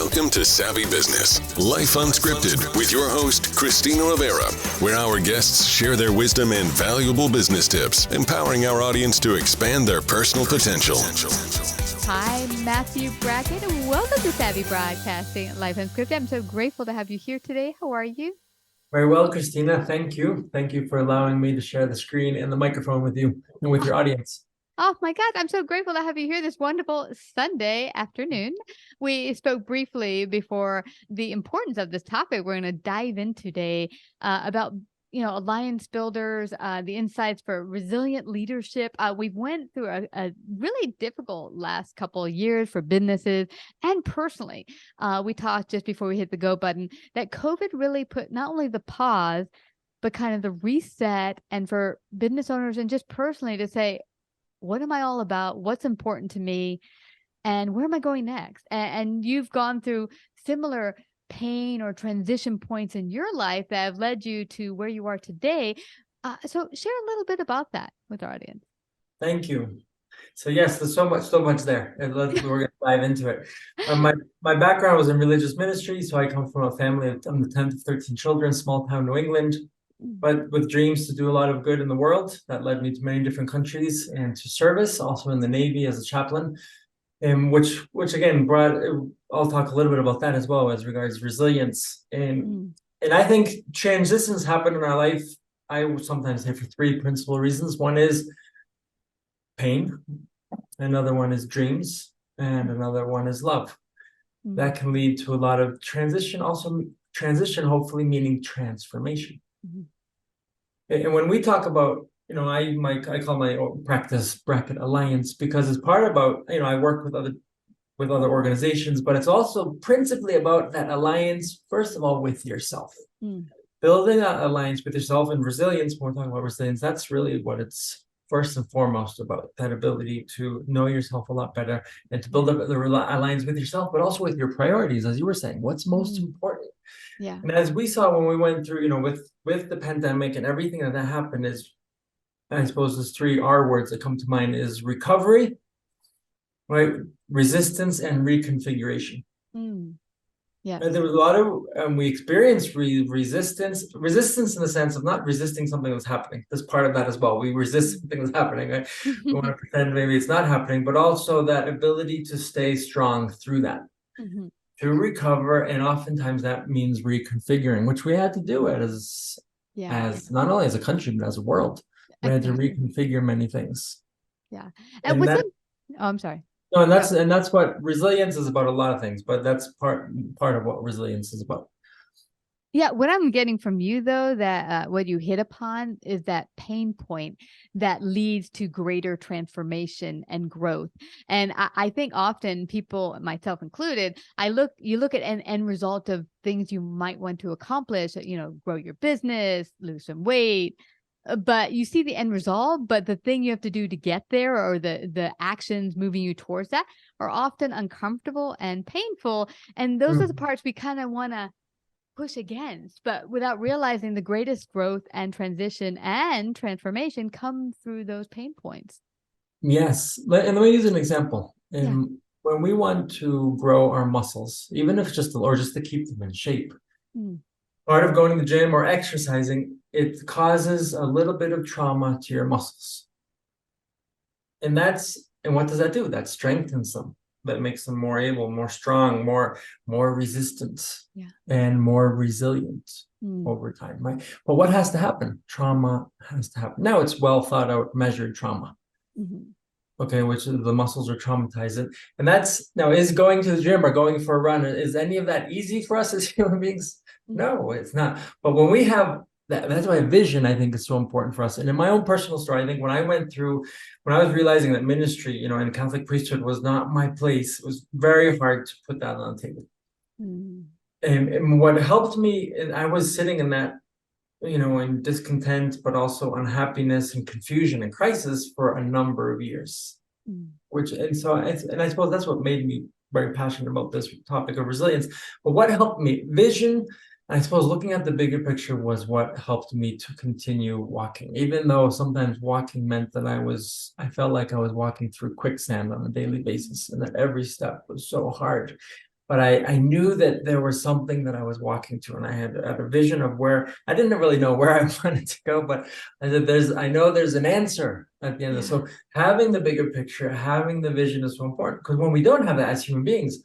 Welcome to Savvy Business, Life Unscripted, with your host, Christina Rivera, where our guests share their wisdom and valuable business tips, empowering our audience to expand their personal potential. Hi, Matthew Brackett, and welcome to Savvy Broadcasting, Life Unscripted. I'm so grateful to have you here today. How are you? Very well, Christina. Thank you. Thank you for allowing me to share the screen and the microphone with you and with your audience. Oh my God, I'm so grateful to have you here this wonderful Sunday afternoon. We spoke briefly before the importance of this topic we're going to dive in today about alliance builders, the insights for resilient leadership. We went through a really difficult last couple of years for businesses and personally. We talked just before we hit the go button that COVID really put not only the pause, but kind of the reset, and for business owners and just personally to say, what am I all about? What's important to me? And where am I going next? And you've gone through similar pain or transition points in your life that have led you to where you are today. So share a little bit about that with our audience. Thank you. So yes, there's so much there. And we're going to dive into it. My background was in religious ministry. So I come from a family I'm the 10th of 13 children, small town New England, but with dreams to do a lot of good in the world. That led me to many different countries and to service, also in the Navy as a chaplain. And which again I'll talk a little bit about that as well as regards resilience. And I think transitions happen in our life, I would sometimes say, for three principal reasons. One is pain, another one is dreams, and another one is love. That can lead to a lot of transition, hopefully meaning transformation. And when we talk about, I call my practice Brackett Alliance, because it's part about, I work with other organizations, but it's also principally about that alliance, first of all, with yourself. Building that alliance with yourself, and resilience, when we're talking about resilience, that's really what it's first and foremost about, that ability to know yourself a lot better and to build up the alliance with yourself, but also with your priorities, as you were saying, what's most important. Yeah. And as we saw when we went through, with the pandemic and everything that happened, is, I suppose there's three R words that come to mind, is recovery, right? Resistance and reconfiguration. Yeah. And there was a lot of, we experienced resistance in the sense of not resisting something that was happening. There's part of that as well. We resist something that's happening, right? We want to pretend maybe it's not happening, but also that ability to stay strong through that. To recover, and oftentimes that means reconfiguring, which we had to do it as not only as a country, but as a world. We had to reconfigure many things. Yeah. And I'm sorry. No, and that's what resilience is about, a lot of things, but that's part of what resilience is about. Yeah, what I'm getting from you, though, that what you hit upon is that pain point that leads to greater transformation and growth. And I think often people, myself included, you look at an end result of things you might want to accomplish, grow your business, lose some weight, but you see the end result, but the thing you have to do to get there, or the actions moving you towards that, are often uncomfortable and painful. And those are the parts we kind of want to push against, but without realizing the greatest growth and transition and transformation come through those pain points. Yes. And let me use an example. When we want to grow our muscles, even if just to keep them in shape, part of going to the gym or exercising, it causes a little bit of trauma to your muscles. And what does that do? That strengthens them. That makes them more able, more strong, more resistant, and more resilient over time, right? But what has to happen? Trauma has to happen. Now it's well thought out, measured trauma. Okay, which the muscles are traumatized. And is going to the gym or going for a run, is any of that easy for us as human beings? No, it's not. But when we have that's why vision, I think, is so important for us. And in my own personal story, I think when I was realizing that ministry, and Catholic priesthood was not my place, it was very hard to put that on the table. And what helped me, and I was sitting in that, in discontent, but also unhappiness and confusion and crisis for a number of years. And I suppose that's what made me very passionate about this topic of resilience. But what helped me? Vision. I suppose looking at the bigger picture was what helped me to continue walking, even though sometimes walking meant that I felt like I was walking through quicksand on a daily basis, and that every step was so hard. but I knew that there was something that I was walking to, and I had a vision of where I didn't really know where I wanted to go, but I said, I know there's an answer at the end of it. So having the bigger picture, having the vision is so important, because when we don't have that as human beings,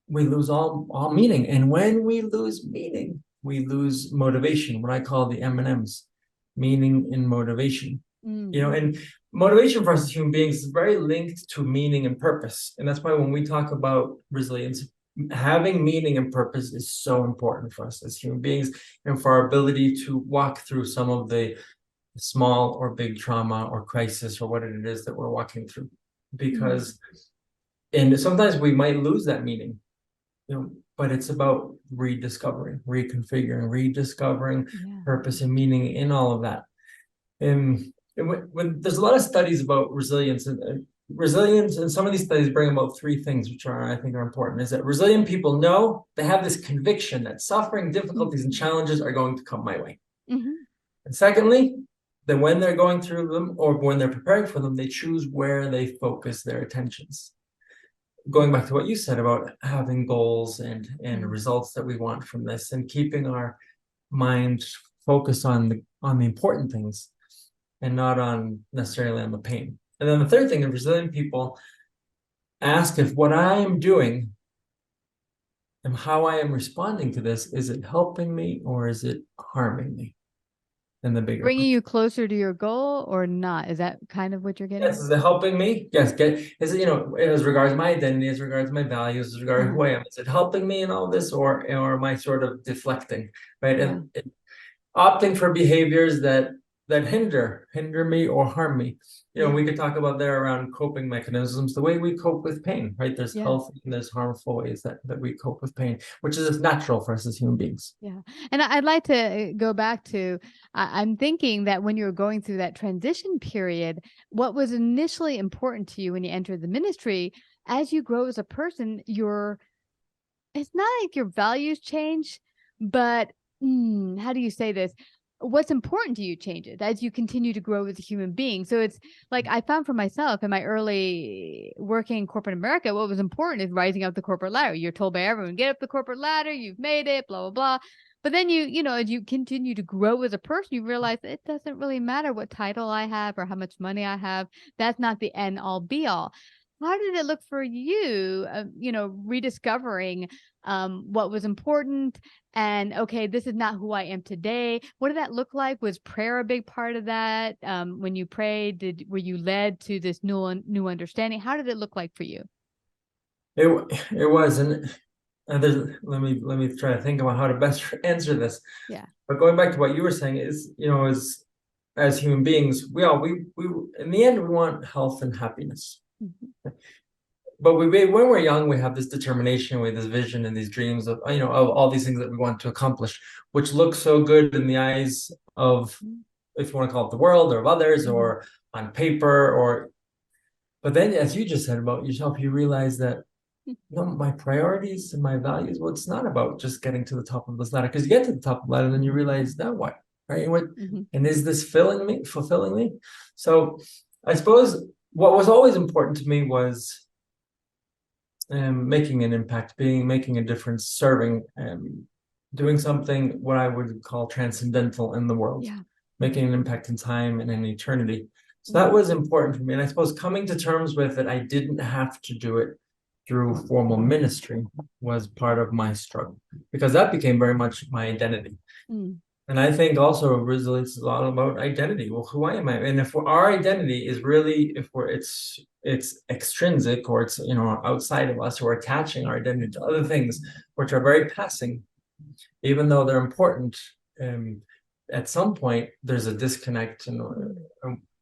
we lose all meaning. And when we lose meaning, we lose motivation, what I call the M&Ms, meaning and motivation. And motivation for us as human beings is very linked to meaning and purpose. And that's why when we talk about resilience, having meaning and purpose is so important for us as human beings, and for our ability to walk through some of the small or big trauma or crisis or what it is that we're walking through. Because and sometimes we might lose that meaning, but it's about rediscovering, reconfiguring, rediscovering purpose and meaning in all of that. And when there's a lot of studies about resilience, and some of these studies bring about three things, which I think are important. Is that resilient people know, they have this conviction that suffering, difficulties, and challenges are going to come my way. And secondly, that when they're going through them, or when they're preparing for them, they choose where they focus their attentions. Going back to what you said about having goals and results that we want from this, and keeping our mind focused on the important things, and not necessarily on the pain. And then the third thing, the resilient people ask if what I am doing and how I am responding to this, is it helping me or is it harming me? In the bigger bringing you closer to your goal or not? Is that kind of what you're getting? Yes, is it helping me? Yes. Is it, as regards my identity, as regards my values, as regards who I am, is it helping me in all this, or am I sort of deflecting, right? And opting for behaviors that hinder me or harm me. We could talk about there around coping mechanisms, the way we cope with pain, right? There's healthy and there's harmful ways that we cope with pain, which is natural for us as human beings. Yeah. And I'd like to go back to, I'm thinking that when you were going through that transition period, what was initially important to you when you entered the ministry, as you grow as a person, it's not like your values change, but how do you say this? What's important to you changes as you continue to grow as a human being. So it's like, I found for myself in my early working in corporate America, what was important is rising up the corporate ladder. You're told by everyone, get up the corporate ladder, you've made it, blah, blah, blah. But then as you continue to grow as a person, you realize it doesn't really matter what title I have or how much money I have. That's not the end all be all. How did it look for you, rediscovering what was important, and okay, this is not who I am today? What did that look like? Was prayer a big part of that? When you prayed, were you led to this new understanding? How did it look like for you? It was, and let me try to think about how to best answer this. Yeah. But going back to what you were saying is, as human beings, we in the end, we want health and happiness. But when we're young, we have this determination, we have this vision and these dreams of all these things that we want to accomplish, which look so good in the eyes of, if you want to call it the world or of others, or on paper, but then, as you just said about yourself, you realize that my priorities and my values, well, it's not about just getting to the top of this ladder, because you get to the top of the ladder and then you realize, now what, right? And is this fulfilling me? So I suppose what was always important to me was making an impact, making a difference, serving, doing something what I would call transcendental in the world, making an impact in time and in eternity. So that was important for me. And I suppose coming to terms with it, I didn't have to do it through formal ministry was part of my struggle, because that became very much my identity. And I think also resilience is all about identity. Well, who am I? And if our identity is really, it's extrinsic, or it's outside of us, or we're attaching our identity to other things which are very passing, even though they're important, at some point there's a disconnect, and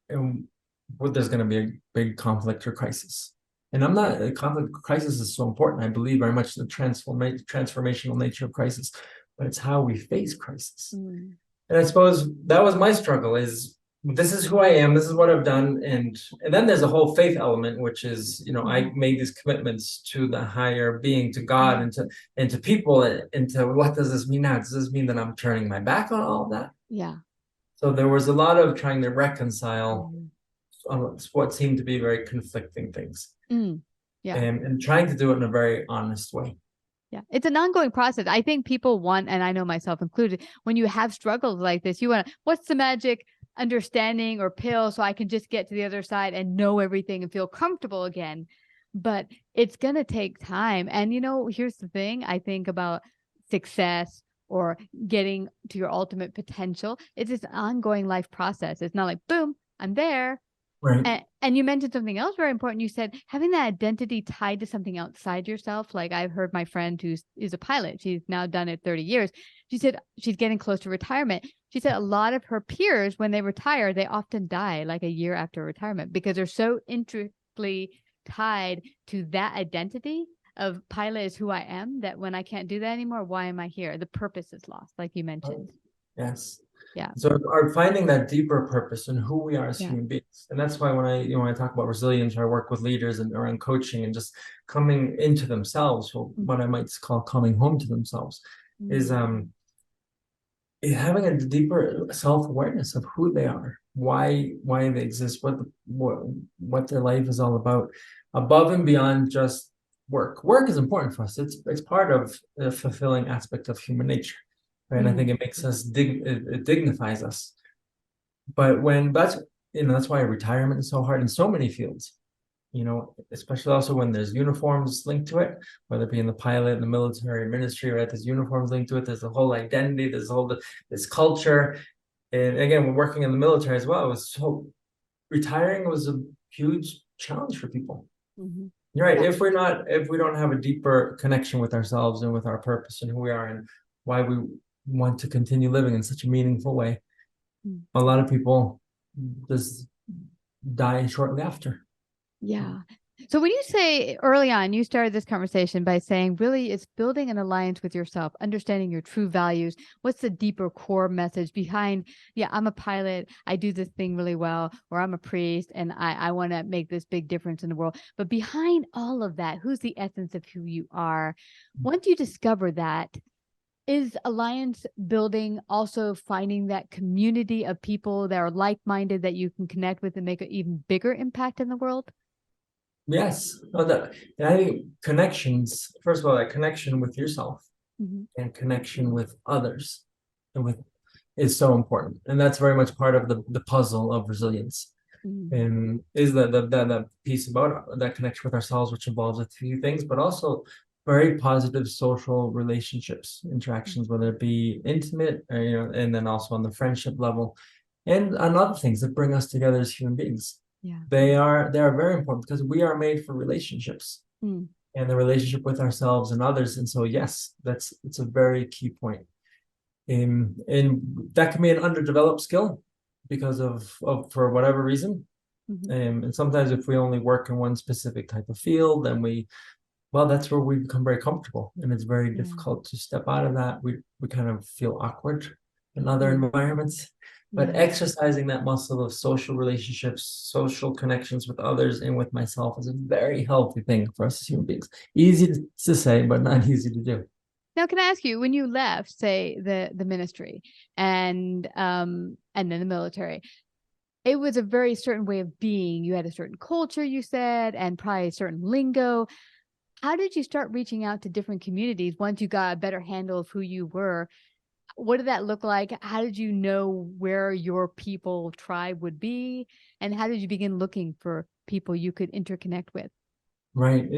there's going to be a big conflict or crisis. And a conflict crisis is so important. I believe very much in the transformational nature of crisis, but it's how we face crisis. And I suppose that was my struggle, is this is who I am, this is what I've done. And then there's a whole faith element, which is, I made these commitments to the higher being, to God, and to people, and to what does this mean now? Does this mean that I'm turning my back on all of that? Yeah. So there was a lot of trying to reconcile what seemed to be very conflicting things. Yeah. And trying to do it in a very honest way. Yeah, it's an ongoing process. I think people want, and I know myself included, when you have struggles like this, you want, what's the magic understanding or pill so I can just get to the other side and know everything and feel comfortable again? But it's going to take time. And, here's the thing I think about success or getting to your ultimate potential. It's this ongoing life process. It's not like, boom, I'm there. Right. And you mentioned something else very important. You said having that identity tied to something outside yourself. Like I've heard my friend who is a pilot. She's now done it 30 years. She said she's getting close to retirement. She said a lot of her peers, when they retire, they often die like a year after retirement because they're so intricately tied to that identity of pilot is who I am, that when I can't do that anymore, why am I here? The purpose is lost, like you mentioned. Yes. Yeah. So are finding that deeper purpose in who we are as human beings. And that's why when I talk about resilience, or I work with leaders and around coaching and just coming into themselves, or what I might call coming home to themselves, is having a deeper self-awareness of who they are, why they exist, what their life is all about, above and beyond just work. Work is important for us. It's part of the fulfilling aspect of human nature. Right? And I think it makes us it dignifies us. But that's why retirement is so hard in so many fields, especially also when there's uniforms linked to it, whether it be in the pilot, in the military, ministry, right? There's uniforms linked to it. There's a whole identity. There's this culture. And again, we're working in the military as well. Retiring was a huge challenge for people. You're right. If we don't have a deeper connection with ourselves and with our purpose and who we are and why we want to continue living in such a meaningful way, a lot of people just die shortly after. Yeah. So when you say early on, you started this conversation by saying really it's building an alliance with yourself, understanding your true values. What's the deeper core message behind, I'm a pilot, I do this thing really well, or I'm a priest and I want to make this big difference in the world. But behind all of that, who's the essence of who you are? Once you discover that, is alliance building also finding that community of people that are like-minded that you can connect with and make an even bigger impact in the world? Yes. And I think connections, first of all, that connection with yourself and connection with others is so important. And that's very much part of the puzzle of resilience. And is that piece about that connection with ourselves, which involves a few things, but also very positive social relationships, interactions, whether it be intimate, and then also on the friendship level, and on other things that bring us together as human beings. Yeah, they are very important because we are made for relationships and the relationship with ourselves and others. And so, yes, it's a very key point. And that can be an underdeveloped skill because of for whatever reason. And sometimes if we only work in one specific type of field, then that's where we become very comfortable, and it's very difficult to step out of that. We kind of feel awkward in other environments. But exercising that muscle of social relationships, social connections with others and with myself is a very healthy thing for us as human beings. Easy to say, but not easy to do. Now, can I ask you, when you left, say, the ministry and then the military, it was a very certain way of being. You had a certain culture, you said, and probably a certain lingo. How did you start reaching out to different communities once you got a better handle of who you were? What did that look like? How did you know where your people tribe would be? And how did you begin looking for people you could interconnect with? Right.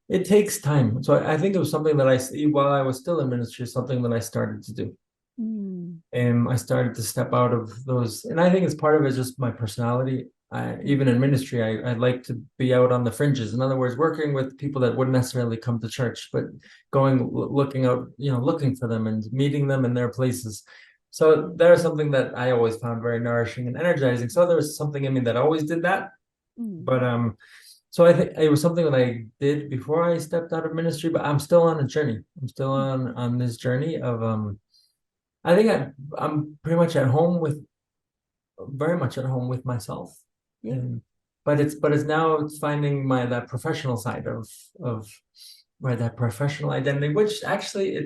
It takes time. So I think it was something that while I was still in ministry, something that I started to do. And I started to step out of those. And I think it's part of it just my personality. Even in ministry, I like to be out on the fringes. In other words, working with people that wouldn't necessarily come to church, but looking out, looking for them and meeting them in their places. So there's something that I always found very nourishing and energizing. So there was something in me that always did that. But so I think it was something that I did before I stepped out of ministry, but I'm still on a journey. I'm still on this journey of I think I'm pretty much very much at home with myself. But it's now finding that professional side of that professional identity, which actually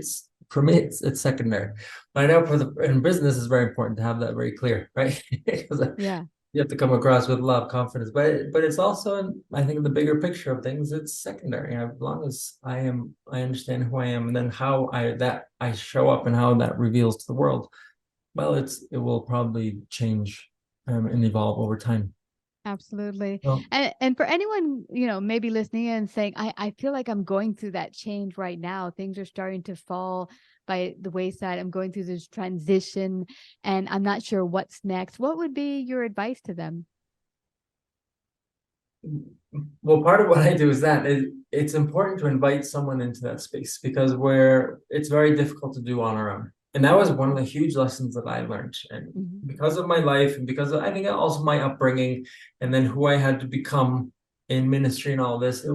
for me it's secondary. But I know in business it's very important to have that very clear, right? You have to come across with a lot of confidence, but it's also, I think, in the bigger picture of things, it's secondary. As long as I understand who I am, and then how I show up and how that reveals to the world. Well, it will probably change and evolve over time. Absolutely. Well, And for anyone, maybe listening and saying, I feel like I'm going through that change right now. Things are starting to fall by the wayside. I'm going through this transition and I'm not sure what's next. What would be your advice to them? well, part of what I do is that it's important to invite someone into that space, because it's very difficult to do on our own. And that was one of the huge lessons that I learned. And because of my life, and because of, I think, also my upbringing, and then who I had to become in ministry and all this,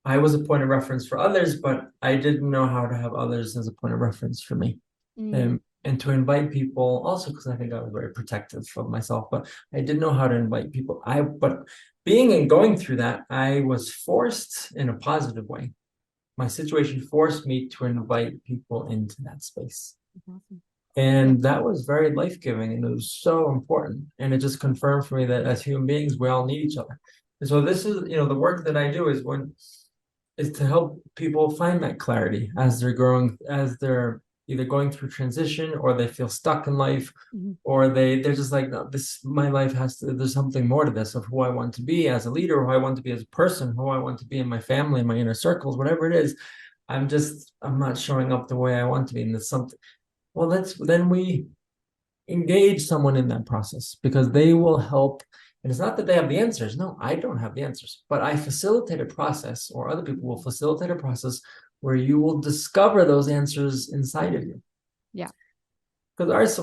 I was a point of reference for others, but I didn't know how to have others as a point of reference for me. And to invite people also, because I think I was very protective of myself, but I didn't know how to invite people. But being and going through that, I was forced in a positive way. My situation forced me to invite people into that space. And that was very life-giving, and it was so important. And it just confirmed for me that as human beings, we all need each other. And so this is, the work that I do is to help people find that clarity as they're growing, as they're either going through transition, or they feel stuck in life, or they're just like, no, my life there's something more to this, of who I want to be as a leader, who I want to be as a person, who I want to be in my family, in my inner circles, whatever it is. I'm not showing up the way I want to be. And there's something, well, then we engage someone in that process, because they will help. And it's not that they have the answers. No, I don't have the answers, but I facilitate a process, or other people will facilitate a process where you will discover those answers inside of you. Yeah. Because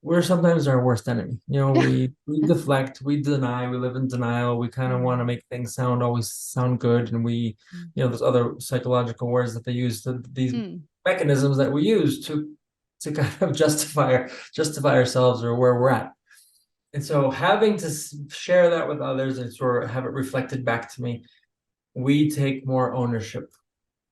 we're sometimes our worst enemy. We deflect, we deny, we live in denial. We kind of want to make things always sound good. And there's other psychological words that they use, these mechanisms that we use to kind of justify ourselves or where we're at. And so having to share that with others and sort of have it reflected back to me, we take more ownership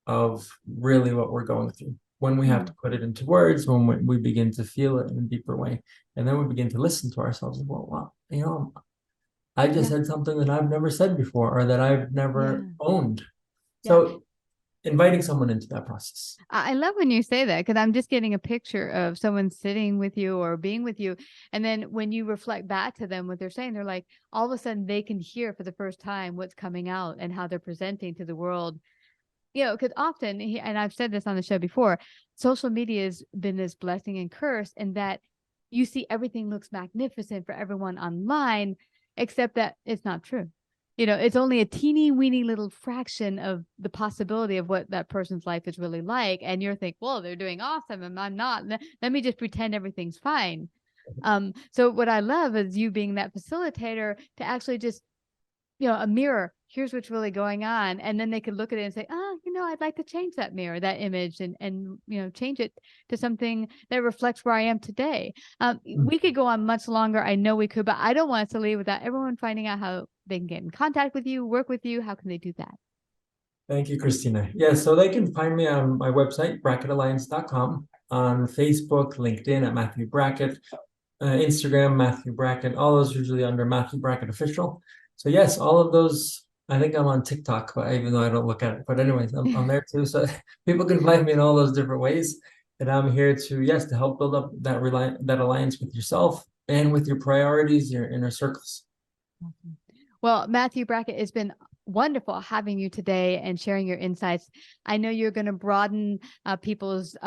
of really what we're going through when we have to put it into words, when we begin to feel it in a deeper way. And then we begin to listen to ourselves. Well, wow, I just said something that I've never said before, or that I've never owned. So inviting someone into that process. I love when you say that, because I'm just getting a picture of someone sitting with you or being with you. And then when you reflect back to them what they're saying, they're like, all of a sudden they can hear for the first time what's coming out and how they're presenting to the world. Because often, and I've said this on the show before, social media has been this blessing and curse, in that you see everything looks magnificent for everyone online, except that it's not true. It's only a teeny weeny little fraction of the possibility of what that person's life is really like. And you're thinking, well, they're doing awesome and I'm not. Let me just pretend everything's fine. So what I love is you being that facilitator to actually just, a mirror. Here's what's really going on. And then they could look at it and say, I'd like to change that mirror, that image, and change it to something that reflects where I am today. We could go on much longer. I know we could, but I don't want us to leave without everyone finding out how they can get in contact with you, work with you. How can they do that? Thank you, Christina. Yeah, so they can find me on my website, bracketalliance.com, on Facebook, LinkedIn at Matthew Brackett, Instagram, Matthew Brackett, all those usually under Matthew Brackett Official. So yes, all of those. I think I'm on TikTok, but even though I don't look at it, but anyways, I'm there too. So people can find me in all those different ways. And I'm here to help build up that alliance with yourself and with your priorities, your inner circles. Well, Matthew Brackett, it's been wonderful having you today and sharing your insights. I know you're going to broaden people's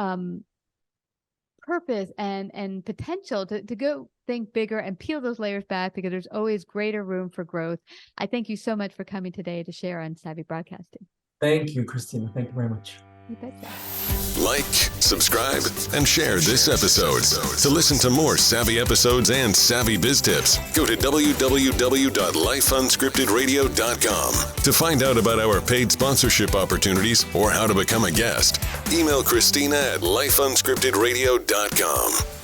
purpose and potential to go think bigger and peel those layers back, because there's always greater room for growth. I thank you so much for coming today to share on Savvy Broadcasting. Thank you, Christina. Thank you very much. You betcha. Like, subscribe, and share this episode. To listen to more Savvy episodes and Savvy Biz Tips, go to www.lifeunscriptedradio.com. To find out about our paid sponsorship opportunities or how to become a guest, email Christina at lifeunscriptedradio.com.